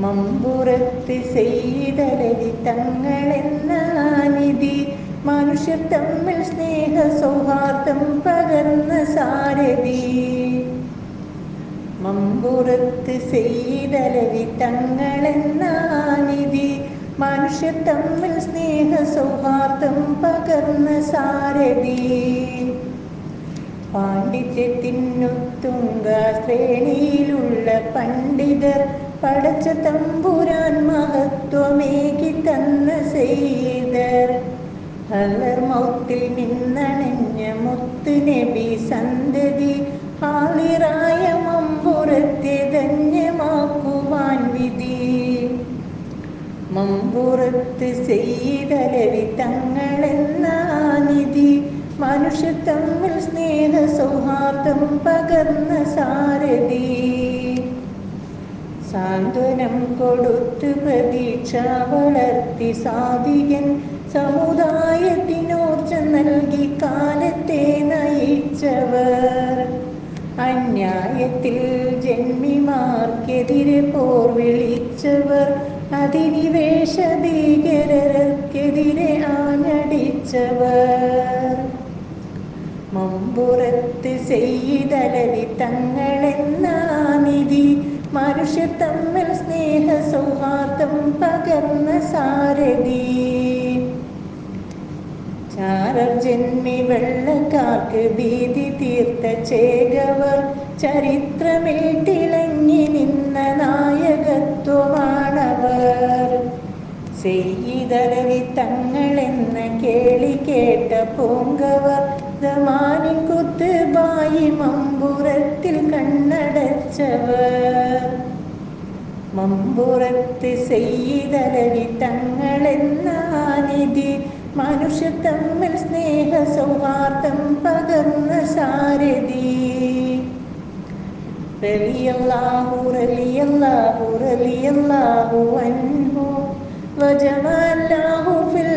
മമ്പുറത്ത് സെയ്തലവി തങ്ങളെന്ന നിധി മനുഷ്യർ തമ്മിൽ സ്നേഹ സൗഹാർദ്ദം പകർന്ന സാരഥി. മമ്പുറത്ത് സെയ്തലവി തങ്ങളെന്ന നിധി മനുഷ്യർ തമ്മിൽ സ്നേഹ സൗഹാർദ്ദം പകർന്ന സാരഥി. പാണ്ഡിത്യത്തിനുത്തുംഗ ശ്രേണിയിലുള്ള പണ്ഡിതർ പടച്ച തമ്പുരാൻ മഹത്വമേകി തന്ന സെയ്തർ. ഹലർ മൗത്തിൽ നിന്നണഞ്ഞ മുത്ത് നബി സന്തതി ഹാളിറായ മമ്പുറത്തെ ധന്യമാക്കുവാൻ വിധി. മമ്പുറത്ത് സെയ്തലവി തങ്ങളെന്ന നിധി മനുഷ്യർ തമ്മിൽ സ്നേഹ സൗഹാർദ്ദം പകർന്ന സാരഥി. സാന്ത്വനം കൊടുത്ത് പ്രതീക്ഷ വളർത്തി സാധികൻ സമുദായത്തിനോർച്ച നൽകി കാലത്തെ നയിച്ചവർ. അന്യായത്തിൽ ജന്മിമാർക്കെതിരെ പോർ വിളിച്ചവർ. അധിനിവേശ ഭീകരർക്കെതിരെ ആഞ്ഞടിച്ചവർ. മമ്പുറത്ത് സെയ്തലവി തങ്ങളെന്ന നിധി മനുഷ്യർ തമ്മിൽ സ്നേഹ സൗഹാർദ്ദം പകർന്ന സാരഥി. ചാരർ ജന്മി വെള്ളക്കാർക്ക് ഭീതി തീർത്ത ചേകവർ. ചരിത്രമിൽ തിളങ്ങി നിന്ന നായകത്വമാണവർ. സെയ്തലവി തങ്ങളെന്ന കേളി കേട്ട പൂങ്കവർ. ദമാനിൻ കുത്തുബായി മമ്പുറത്തിൽ കണ്ണടച്ചവർ. മമ്പുറത്ത് സെയ്തലവി തങ്ങളെന്ന നിധി മനുഷ്യർ തമ്മിൽ സ്നേഹ സൗഹാർദ്ദം പകർന്ന സാരഥി. റളിയല്ലാഹു റളിയല്ലാഹു റളിയല്ലാഹു അൻഹു വജമഅല്ലാഹു ഫിൽ